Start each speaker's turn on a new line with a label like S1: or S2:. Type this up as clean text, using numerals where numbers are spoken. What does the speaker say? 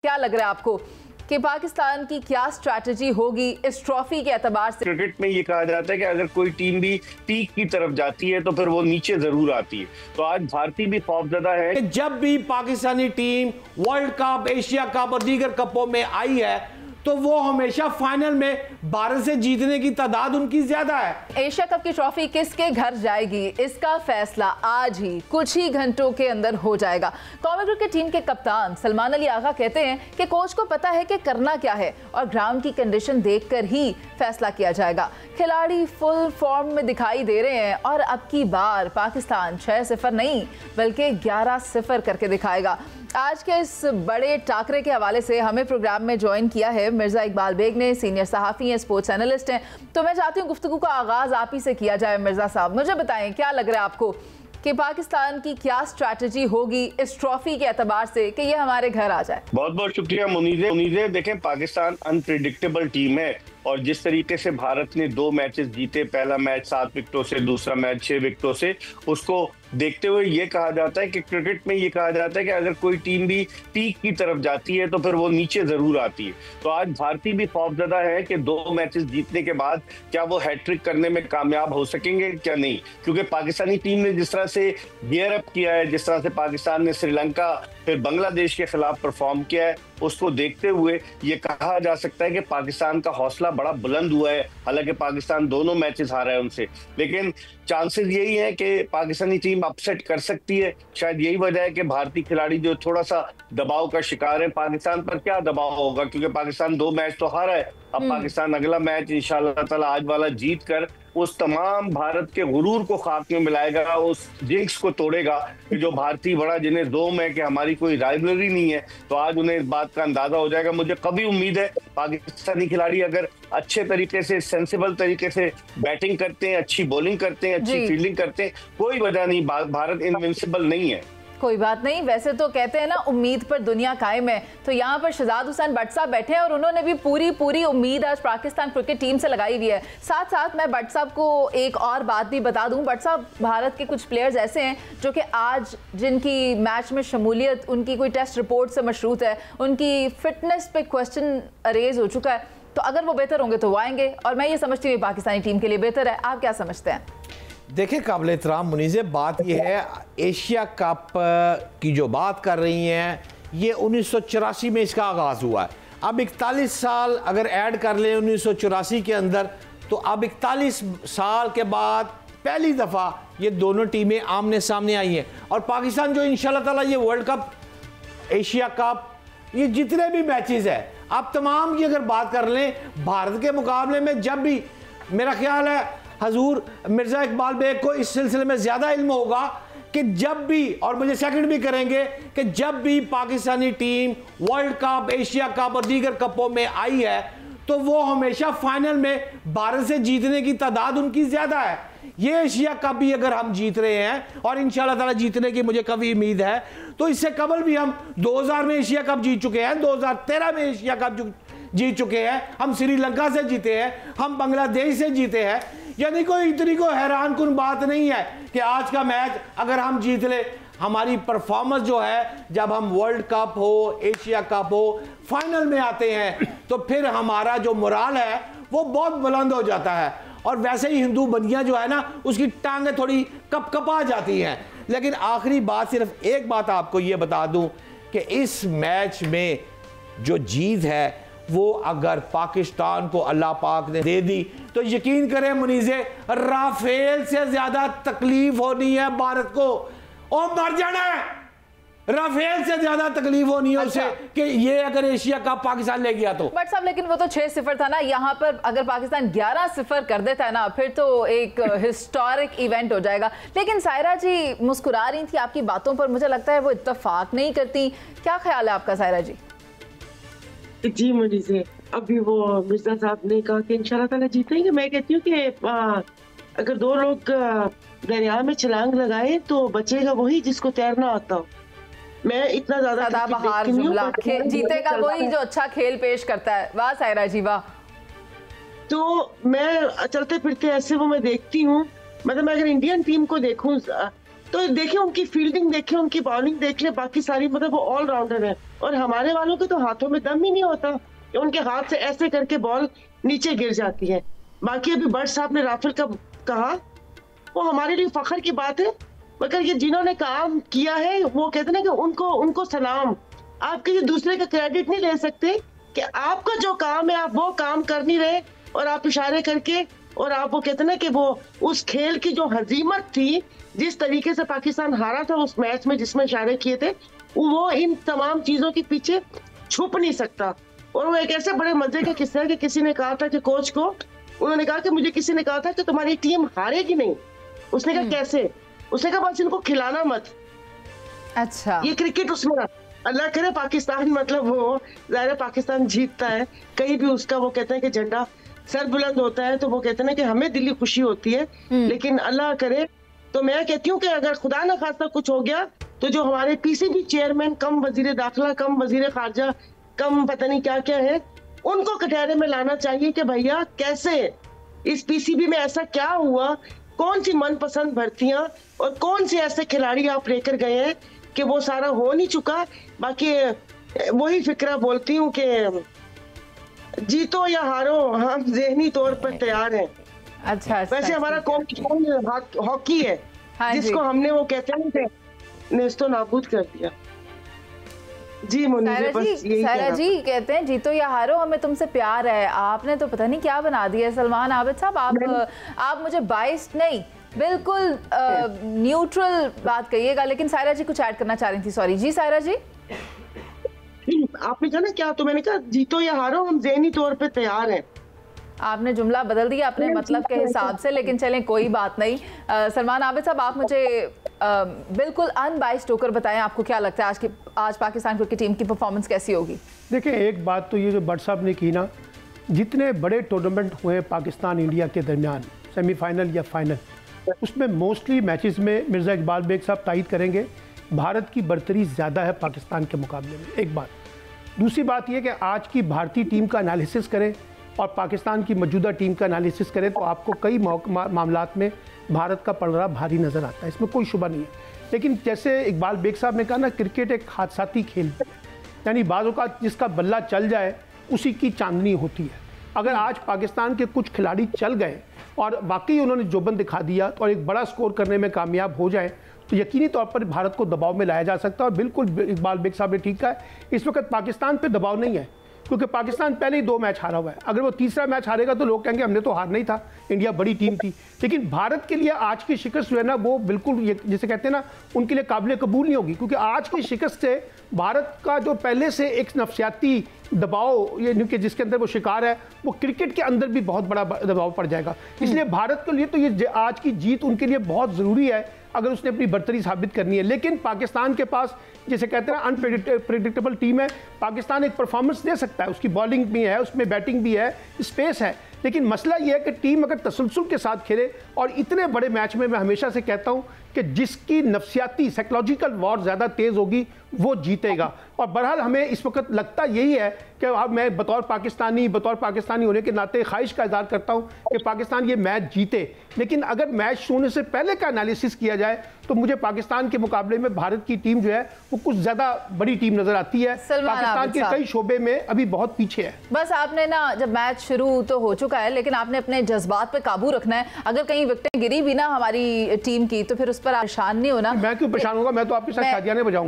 S1: क्या लग रहा है आपको कि पाकिस्तान की क्या स्ट्रैटेजी होगी इस ट्रॉफी के एतबार से?
S2: क्रिकेट में ये कहा जाता है कि अगर कोई टीम भी पीक की तरफ जाती है तो फिर वो नीचे जरूर आती है। तो आज भारतीय भी खौफजदा है।
S3: जब भी Pakistani team world cup, Asia cup और दीगर कपों में आई है तो वो हमेशा फाइनल में भारत से जीतने की तादाद उनकी ज्यादा है।
S1: एशिया कप की ट्रॉफी किसके घर जाएगी, इसका फैसला आज ही कुछ ही घंटों के अंदर हो जाएगा। कौमी क्रिकेट टीम के कप्तान सलमान अली आगा कहते हैं कि कोच को पता है कि करना क्या है और ग्राउंड की कंडीशन देखकर ही फैसला किया जाएगा। खिलाड़ी फुल फॉर्म में दिखाई दे रहे हैं और अब की बार पाकिस्तान 6-0 नहीं बल्कि 11-0 करके दिखाएगा। आज के इस बड़े टाकरे के हवाले से हमें प्रोग्राम में ज्वाइन किया है मिर्जा इकबाल बेग ने, सीनियर सहाफ़ी हैं, स्पोर्ट्स एनालिस्ट हैं। तो मैं चाहती हूँ गुफ्तगू का आगाज़ आप ही से किया जाए। मिर्जा साहब, मुझे बताएं क्या लग रहा है आपको कि पाकिस्तान की क्या स्ट्रैटेजी होगी इस ट्रॉफी के एतबार से कि ये हमारे घर आ जाए?
S2: बहुत बहुत शुक्रिया मुनीज़े। देखें, पाकिस्तान अनप्रिडिक्टेबल टीम है और जिस तरीके से भारत ने 2 मैचेस जीते, पहला मैच 7 विकेटों से, दूसरा मैच 6 विकेटों से, उसको देखते हुए ये कहा जाता है कि क्रिकेट में ये कहा जाता है कि अगर कोई टीम भी पीक की तरफ जाती है तो फिर वो नीचे जरूर आती है। तो आज भारतीय भी खौफजदा है कि 2 मैचेस जीतने के बाद क्या वो हैट्रिक करने में कामयाब हो सकेंगे क्या नहीं, क्योंकि पाकिस्तानी टीम ने जिस तरह से गियर अप किया है, जिस तरह से पाकिस्तान ने श्रीलंका फिर बांग्लादेश के खिलाफ परफॉर्म किया है, उसको देखते हुए ये कहा जा सकता है कि पाकिस्तान का हौसला बड़ा बुलंद हुआ है। हालांकि पाकिस्तान दोनों मैचेस हारा है उनसे, लेकिन चांसेस यही है कि पाकिस्तानी टीम अपसेट कर सकती है। शायद यही वजह है कि भारतीय खिलाड़ी जो थोड़ा सा दबाव का शिकार है। पाकिस्तान पर क्या दबाव होगा, क्योंकि पाकिस्तान 2 मैच तो हारा है। अब पाकिस्तान अगला मैच इंशाअल्लाह ताला आज वाला जीत कर उस तमाम भारत के गुरूर को खाक में मिलाएगा, उस जिंक्स को तोड़ेगा कि जो भारतीय बड़ा जिन्हें जोम है कि हमारी कोई राइवलरी नहीं है, तो आज उन्हें इस बात का अंदाजा हो जाएगा। मुझे कभी उम्मीद है पाकिस्तानी खिलाड़ी अगर अच्छे तरीके से, सेंसिबल तरीके से बैटिंग करते हैं, अच्छी बॉलिंग करते हैं, अच्छी फील्डिंग करते हैं, कोई वजह नहीं, भारत इनविंसिबल नहीं है।
S1: कोई बात नहीं। वैसे तो कहते हैं ना, उम्मीद पर दुनिया कायम है। तो यहाँ पर शहजाद हुसैन भट्ट साहब बैठे हैं और उन्होंने भी पूरी उम्मीद आज पाकिस्तान क्रिकेट टीम से लगाई हुई है। साथ साथ मैं भट्ट साहब को एक और बात भी बता दूं। भट्ट साहब, भारत के कुछ प्लेयर्स ऐसे हैं जो कि आज जिनकी मैच में शमूलियत उनकी कोई टेस्ट रिपोर्ट से मशरूत है, उनकी फिटनेस पे क्वेश्चन रेज हो चुका है। तो अगर वो बेहतर होंगे तो वो आएंगे और मैं ये समझती हूँ पाकिस्तानी टीम के लिए बेहतर है। आप क्या समझते हैं?
S3: देखिए, काबिल एहतराम मुनीज़े, बात यह है, एशिया कप की जो बात कर रही हैं, ये 1984 में इसका आगाज़ हुआ है। अब 41 साल अगर ऐड कर लें 1984 के अंदर, तो अब 41 साल के बाद पहली दफ़ा ये दोनों टीमें आमने सामने आई हैं। और पाकिस्तान जो इंशाल्लाह ताला ये वर्ल्ड कप, एशिया कप, ये जितने भी मैचेस हैं, आप तमाम की अगर बात कर लें, भारत के मुकाबले में जब भी, मेरा ख्याल है हजूर मिर्जा इकबाल बेग को इस सिलसिले में ज़्यादा इल्म होगा कि जब भी, और मुझे सेकंड भी करेंगे, कि जब भी Pakistani team world cup, Asia cup और दीगर कपों में आई है तो वो हमेशा फाइनल में भारत से जीतने की तादाद उनकी ज़्यादा है। ये एशिया कप भी अगर हम जीत रहे हैं और इंशाल्लाह ताला जीतने की मुझे कभी उम्मीद है, तो इससे कबल भी हम 2000 में एशिया कप जीत चुके हैं, 2013 में एशिया कप जीत चुके हैं, हम श्रीलंका से जीते हैं, हम बांग्लादेश से जीते हैं। यानी कोई इतनी को हैरान कुन बात नहीं है कि आज का मैच अगर हम जीत ले, हमारी परफॉर्मेंस जो है, जब हम वर्ल्ड कप हो, एशिया कप हो, फाइनल में आते हैं तो फिर हमारा जो मोराल है वो बहुत बुलंद हो जाता है। और वैसे ही हिंदू बनिया जो है ना, उसकी टांगें थोड़ी कपकपा जाती हैं। लेकिन आखिरी बात, सिर्फ एक बात आपको ये बता दूं कि इस मैच में जो जीत है वो अगर पाकिस्तान को अल्लाह पाक ने दे दी तो यकीन करें मुनीज़े, राफेल से ज्यादा तकलीफ होनी है भारत को, और मर जाना है। राफेल से ज्यादा तकलीफ होनी है उसे कि ये अगर एशिया कप पाकिस्तान ले गया तो।
S1: बट साहब, लेकिन वो तो 6-0 था ना, यहाँ पर अगर पाकिस्तान 11-0 कर देता है ना, फिर तो एक हिस्टोरिक इवेंट हो जाएगा। लेकिन सायरा जी मुस्कुरा रही थी आपकी बातों पर, मुझे लगता है वो इत्तेफाक नहीं करती। क्या ख्याल है आपका सायरा जी?
S4: जी मुनीज़े, अभी वो मिर्जा साहब ने कहा कि इंशाल्लाह ताला जीतेंगे। मैं कहती हूँ कि अगर 2 लोग दरिया में छलांग लगाए तो बचेगा वही जिसको तैरना आता हो। मैं इतना ज्यादा
S1: जीतेगा वही जो अच्छा खेल पेश करता है। वाह सायरा जी वाह।
S4: तो मैं चलते फिरते ऐसे वो मैं देखती हूँ, मतलब मैं अगर इंडियन टीम को देखूं तो देखिए उनकी फील्डिंग देखिए, उनकी बॉलिंग देख ले, बाकी सारी मतलब वो ऑलराउंडर है। और हमारे वालों के तो हाथों में दम ही नहीं होता कि उनके हाथ से ऐसे करके बॉल नीचे गिर जाती है। बाकी अभी बट साहब ने राफेल का कहा, वो हमारे लिए फख्र की बात है, मगर ये जिन्होंने काम किया है वो कहते हैं ना कि उनको सलाम। आप किसी दूसरे का क्रेडिट नहीं ले सकते कि आपका जो काम है आप वो काम कर नहीं रहे, और आप इशारे करके, और आप वो कहते हैं ना कि वो उस खेल की जो हजीमत थी, जिस तरीके से पाकिस्तान हारा था उस मैच में जिसमें इशारे किए थे, वो इन तमाम चीजों के पीछे छुप नहीं सकता। और वो एक ऐसे बड़े मजे का किस्सा है कि किसी ने कहा था कि कोच को, उन्होंने कहा कि मुझे किसी ने कहा था कि तुम्हारी टीम हारेगी नहीं। उसने कहा कैसे? उसने कहा बस इनको खिलाना मत।
S1: अच्छा,
S4: ये क्रिकेट उसमें अल्लाह करे पाकिस्तान मतलब वो ज़ाहिर पाकिस्तान जीतता है, कहीं भी उसका वो कहते हैं कि झंडा सर बुलंद होता है, तो वो कहते हैं ना कि हमें दिली खुशी होती है। लेकिन अल्लाह करे, तो मैं कहती हूँ कि अगर खुदा न खास्ता कुछ हो गया तो जो हमारे पीसीबी चेयरमैन, कम वजीर दाखिला, कम वजीर खारजा, कम पता नहीं क्या क्या है, उनको कटहरे में लाना चाहिए कि भैया कैसे इस पीसीबी में ऐसा क्या हुआ, कौन सी मनपसंद भर्तियां और कौन से ऐसे खिलाड़ी आप लेकर गए हैं कि वो सारा हो नहीं चुका। बाकी वही फिक्रा बोलती हूँ कि जीतो या हारो हम ज़हनी तौर पर तैयार हैं।
S1: अच्छा,
S4: वैसे हमारा कौन हॉकी है, जिसको हमने वो कहते हैं कि नेस्तो नाबूद कर दिया। जी मुनीर, बस यही
S1: सायरा जी कहते हैं जीतो या हारो हमें तुमसे प्यार है। आपने तो पता नहीं क्या बना दिया सलमान आबिद साहब। आप मुझे बाइस्ड नहीं, बिल्कुल न्यूट्रल बात कहिएगा। लेकिन सायरा जी कुछ ऐड करना चाह रही थी। सॉरी जी सायरा जी।
S4: आपने कहा ना क्या, तो मैंने कहा जीतो या हारो हम ज़हनी तौर पे तैयार हैं।
S1: आपने जुमला बदल दिया अपने मतलब के हिसाब से, लेकिन चलें कोई बात नहीं। सलमान आबिद साहब, आप मुझे बिल्कुल अनबाइस्ड होकर बताएं, आपको क्या लगता है आज पाकिस्तान क्रिकेट टीम की परफॉर्मेंस कैसी होगी?
S5: देखिए, एक बात तो ये जो भट्ट साहब ने की ना, जितने बड़े टूर्नामेंट हुए पाकिस्तान इंडिया के दरमियान, सेमीफाइनल या फाइनल, उसमें मोस्टली मैचेस में मिर्ज़ा इकबाल बेग साहब तायद करेंगे, भारत की बर्तरी ज़्यादा है पाकिस्तान के मुकाबले में। एक बात। दूसरी बात यह कि आज की भारतीय टीम का एनालिसिस करें और पाकिस्तान की मौजूदा टीम का एनालिसिस करें तो आपको कई मामलात में भारत का पलड़ा भारी नज़र आता है, इसमें कोई शुबा नहीं है। लेकिन जैसे इकबाल बेग साहब ने कहा ना, क्रिकेट एक हादसाती खेल है, यानी बाज़ों का जिसका बल्ला चल जाए उसी की चांदनी होती है। अगर आज पाकिस्तान के कुछ खिलाड़ी चल गए और वाकई उन्होंने जोबन दिखा दिया और एक बड़ा स्कोर करने में कामयाब हो जाए तो यकीनी तौर पर भारत को दबाव में लाया जा सकता है। और बिल्कुल इकबाल बेग साहब ने ठीक कहा है, इस वक्त पाकिस्तान पर दबाव नहीं है, क्योंकि पाकिस्तान पहले ही 2 मैच हारा हुआ है। अगर वो तीसरा मैच हारेगा तो लोग कहेंगे हमने तो हारना ही था, इंडिया बड़ी टीम थी। लेकिन भारत के लिए आज की शिकस्त जो है ना, वो बिल्कुल जिसे कहते हैं ना, उनके लिए काबिल कबूल नहीं होगी, क्योंकि आज की शिकस्त से भारत का जो पहले से एक नफसियाती दबाव ये जिसके अंदर वो शिकार है, वो क्रिकेट के अंदर भी बहुत बड़ा दबाव पड़ जाएगा। इसलिए भारत के लिए तो ये आज की जीत उनके लिए बहुत ज़रूरी है अगर उसने अपनी बर्तरी साबित करनी है। लेकिन पाकिस्तान के पास जिसे कहते हैं अनप्रेडिक्टेबल टीम है, पाकिस्तान एक परफॉर्मेंस दे सकता है, उसकी बॉलिंग भी है, उसमें बैटिंग भी है, स्पेस है। लेकिन मसला ये है कि टीम अगर तसलसल के साथ खेले, और इतने बड़े मैच में मैं हमेशा से कहता हूं कि जिसकी नफसियाती साइकोलॉजिकल वॉर ज़्यादा तेज़ होगी वो जीतेगा। और बहरहाल हमें इस वक्त लगता यही है कि अब मैं बतौर पाकिस्तानी होने के नाते ख्वाहिश का इज़हार करता हूं कि पाकिस्तान ये मैच जीते। लेकिन अगर मैच शुरू होने से पहले का एनालिसिस किया जाए तो मुझे पाकिस्तान के मुकाबले में भारत की टीम जो है वो कुछ ज़्यादा बड़ी टीम नज़र आती है। पाकिस्तान के कई शोबे में अभी बहुत पीछे है।
S1: बस आपने ना, जब मैच शुरू तो हो चुका है, लेकिन आपने अपने जज्बात पे काबू रखना है। अगर कहीं विकेटें गिरी भी ना हमारी टीम की तो फिर उस पर परेशान नहीं होना।
S5: मैं क्यों परेशान होगा, मैं तो आपके साथ शादियां बजाऊंगा।